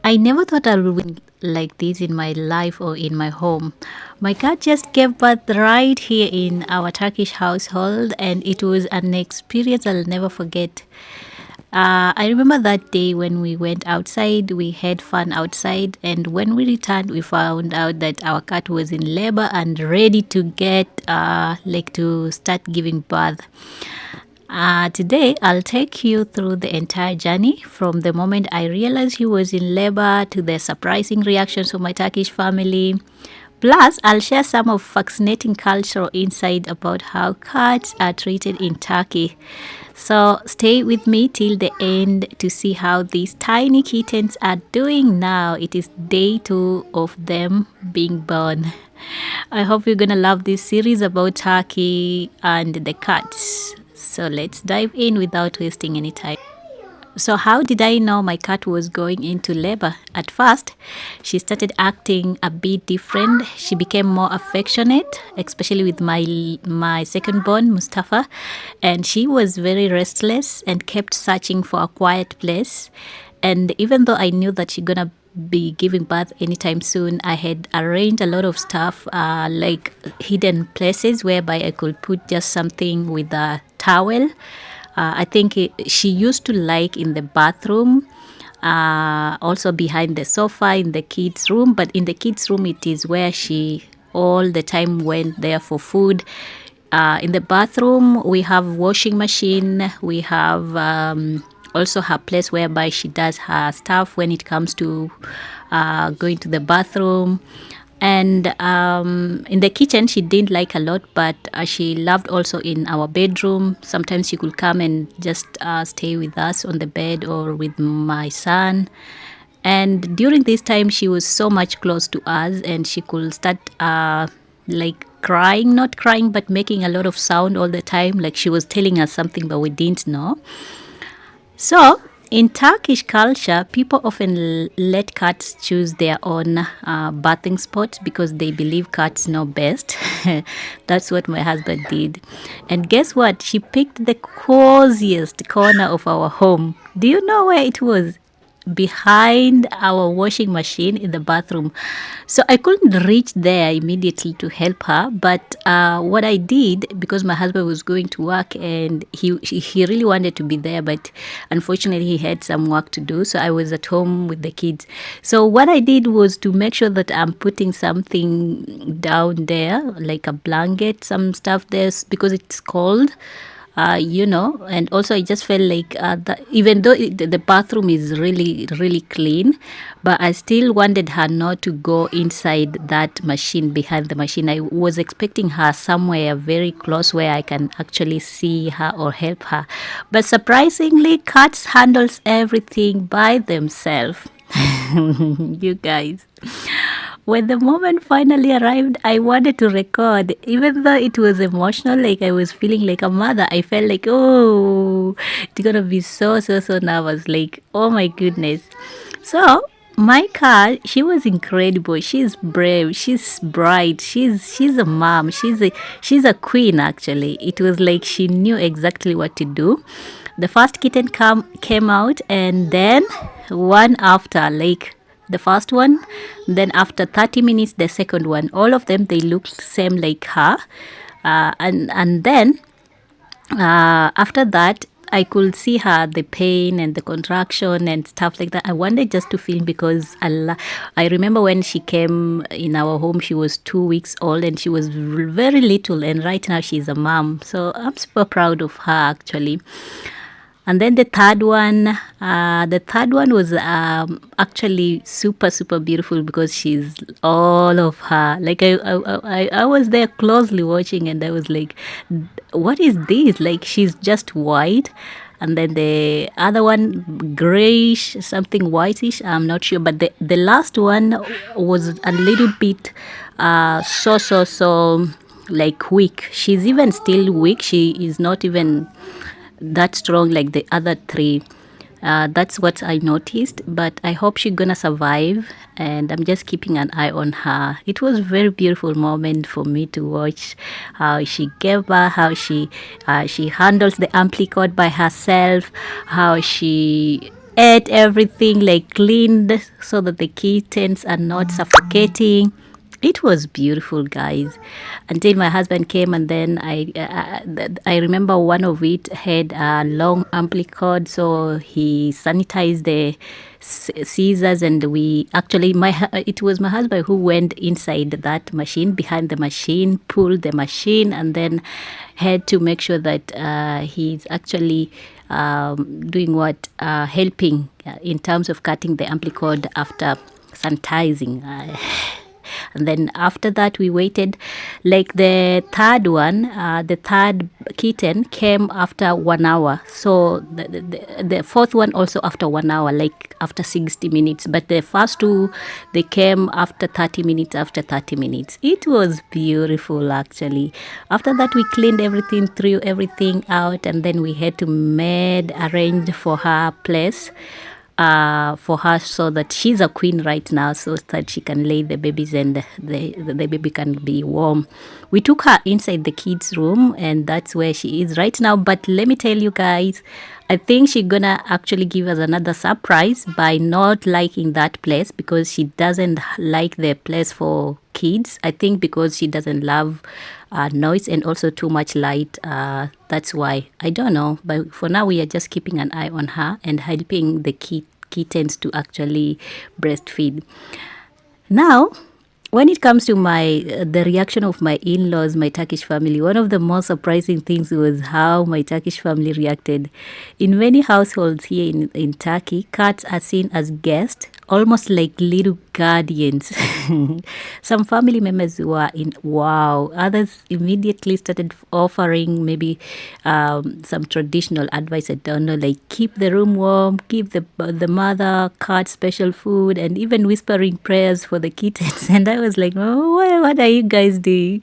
I never thought I would win like this in my life or in my home. My cat just gave birth right here in our Turkish household, and it was an experience I'll never forget. I remember that day when we went outside, we had fun outside, and when we returned, we found out that our cat was in labor and ready to get, to start giving birth. Today, I'll take you through the entire journey from the moment I realized he was in labor to the surprising reactions of my Turkish family. Plus, I'll share some of fascinating cultural insight about how cats are treated in Turkey. So stay with me till the end to see how these tiny kittens are doing now. It is day 2 of them being born. I hope you're gonna love this series about Turkey and the cats. So let's dive in without wasting any time. So, how did I know my cat was going into labor? At first, she started acting a bit different. She became more affectionate, especially with my second born, Mustafa, and she was very restless and kept searching for a quiet place. And even though I knew that she's gonna be giving birth anytime soon, I had arranged a lot of stuff, like hidden places whereby I could put just something with a towel. I think she used to like in the bathroom, also behind the sofa in the kids' room. But in the kids' room, it is where she all the time went there for food. In the bathroom, we have washing machine. We have also her place whereby she does her stuff when it comes to going to the bathroom. And in the kitchen, she didn't like a lot, but she loved also in our bedroom. Sometimes she could come and just stay with us on the bed or with my son. And during this time, she was so much close to us, and she could start crying, not crying, but making a lot of sound all the time, like she was telling us something, but we didn't know. So, in Turkish culture, people often let cats choose their own bathing spot because they believe cats know best. That's what my husband did. And guess what? She picked the coziest corner of our home. Do you know where it was? Behind our washing machine in the bathroom. So I couldn't reach there immediately to help her. But what I did, because my husband was going to work and he really wanted to be there, but unfortunately he had some work to do. So I was at home with the kids. So what I did was to make sure that I'm putting something down there, like a blanket, some stuff there, because it's cold. And also I just felt like even though the bathroom is really, really clean, but I still wanted her not to go inside that machine, behind the machine. I was expecting her somewhere very close where I can actually see her or help her. But surprisingly, cats handles everything by themselves. You guys. When the moment finally arrived, I wanted to record. Even though it was emotional, like I was feeling like a mother, I felt like, oh, it's gonna be so, so, so nervous. Like, oh my goodness. So, my cat, she was incredible. She's brave. She's bright. She's a mom. She's a queen actually. It was like she knew exactly what to do. The first kitten came out, and then one after, like the first one, then after 30 minutes the second one. All of them, they looked same like her. And then after that, I could see her, the pain and the contraction and stuff like that. I wanted just to film because I remember when she came in our home, she was 2 weeks old and she was very little, and right now she's a mom. So I'm super proud of her actually. And then the third one was actually super, super beautiful because she's all of her. Like I was there closely watching, and I was like, what is this? Like she's just white. And then the other one, grayish, something whitish, I'm not sure. But the last one was a little bit so like weak. She's even still weak. She is not even that strong like the other three. That's what I noticed, but I hope she's gonna survive, and I'm just keeping an eye on her. It was a very beautiful moment for me to watch how she gave birth, how she handles the ampli cord by herself, how she ate everything, like cleaned so that the kittens are not suffocating. It was beautiful, guys, until my husband came, and then I remember one of it had a long amplicod, so he sanitized the scissors, and we actually it was my husband who went inside that machine, behind the machine, pulled the machine, and then had to make sure that he's actually doing what helping in terms of cutting the amplicod after sanitizing. And then after that we waited, like the third one, the third kitten came after 1 hour, so the fourth one also after 1 hour, like after 60 minutes, but the first two, they came after 30 minutes. After 30 minutes, it was beautiful. Actually, after that we cleaned everything, threw everything out, and then we had to arrange for her place for her, so that she's a queen right now, so that she can lay the babies and the baby can be warm. We took her inside the kids' room, and that's where she is right now. But let me tell you guys, I think she's gonna actually give us another surprise by not liking that place, because she doesn't like the place for kids. I think because she doesn't love noise and also too much light. That's why. I don't know. But for now, we are just keeping an eye on her and helping the kittens to actually breastfeed. Now, when it comes to the reaction of my in-laws, my Turkish family, one of the most surprising things was how my Turkish family reacted. In many households here in Turkey, cats are seen as guests, almost like little guardians. Some family members were in wow. Others immediately started offering maybe some traditional advice. I don't know, like keep the room warm, give the mother cat special food, and even whispering prayers for the kittens. And I was like, oh, what are you guys doing?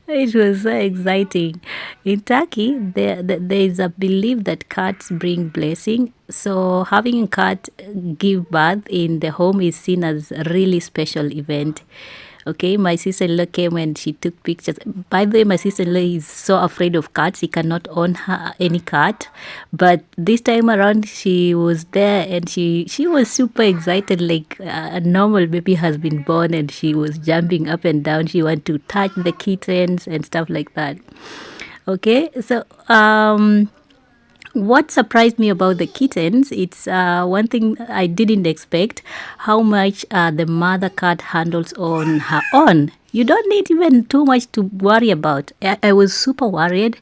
It was so exciting. In Turkey, there is a belief that cats bring blessing. So having a cat give birth in the home is seen as a really special event. Okay, my sister-in-law came and she took pictures. By the way, my sister-in-law is so afraid of cats. He cannot own any cat. But this time around, she was there and she was super excited, like a normal baby has been born, and she was jumping up and down. She wanted to touch the kittens and stuff like that. Okay, so what surprised me about the kittens, it's one thing I didn't expect, how much the mother cat handles on her own. You don't need even too much to worry about. I was super worried.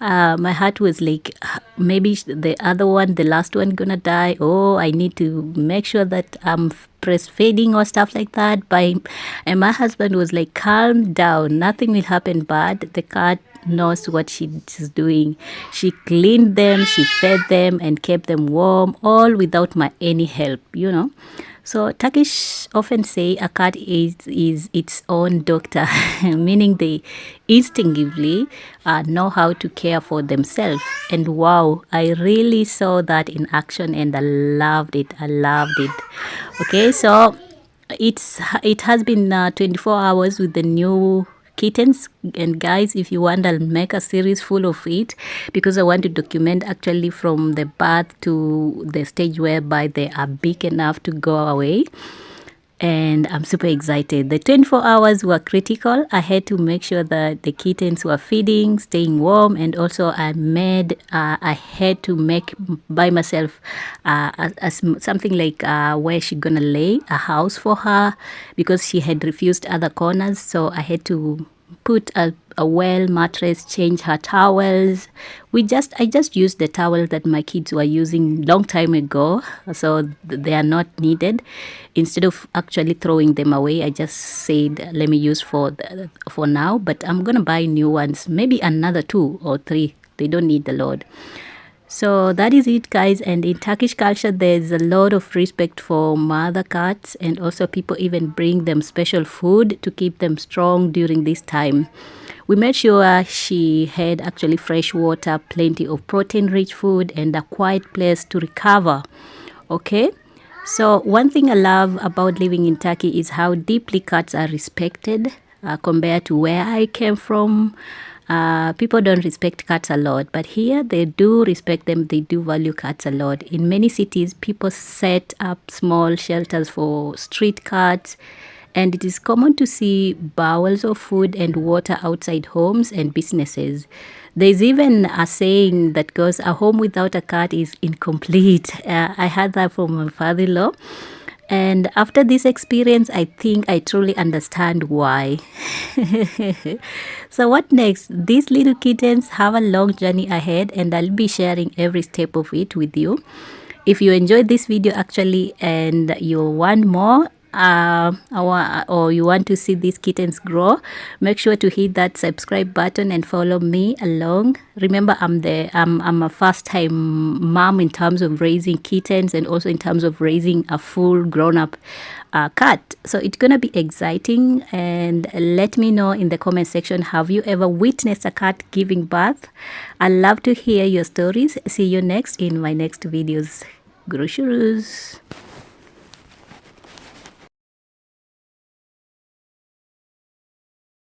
My heart was like, maybe the other one, the last one, gonna die. Oh, I need to make sure that I'm breastfeeding or stuff like that. And my husband was like, calm down, nothing will happen bad. The cat knows what she's doing. She cleaned them, she fed them, and kept them warm, all without my any help, So Turkish often say a cat is its own doctor, meaning they instinctively know how to care for themselves. And wow, I really saw that in action, and I loved it. Okay, so it has been 24 hours with the new kittens, and guys, if you want, I'll make a series full of it, because I want to document actually from the birth to the stage whereby they are big enough to go away. And I'm super excited. The 24 hours were critical. I had to make sure that the kittens were feeding, staying warm, and also I had to make by myself something like where she gonna lay a house for her, because she had refused other corners. So I had to put a well mattress, change her towels. I just used the towels that my kids were using long time ago, so they are not needed. Instead of actually throwing them away, I just said, let me use for now, but I'm gonna buy new ones, maybe another 2 or 3. They don't need the load. So that is it, guys. And in Turkish culture, there's a lot of respect for mother cats, and also people even bring them special food to keep them strong during this time. We made sure she had actually fresh water, plenty of protein-rich food, and a quiet place to recover. Okay? So one thing I love about living in Turkey is how deeply cats are respected compared to where I came from. people don't respect cats a lot, but here they do respect them. They do value cats a lot. In many cities, people set up small shelters for street cats, and it is common to see bowls of food and water outside homes and businesses. There's even a saying that goes, "A home without a cat is incomplete." I heard that from my father-in-law. And after this experience, I think I truly understand why. So what next? These little kittens have a long journey ahead, and I'll be sharing every step of it with you. If you enjoyed this video actually and you want more, or you want to see these kittens grow, make sure to hit that subscribe button and follow me along. Remember, I'm a first-time mom in terms of raising kittens and also in terms of raising a full grown-up cat. So it's gonna be exciting, and let me know in the comment section, have you ever witnessed a cat giving birth? I love to hear your stories. See you next in my next videos. Groceries.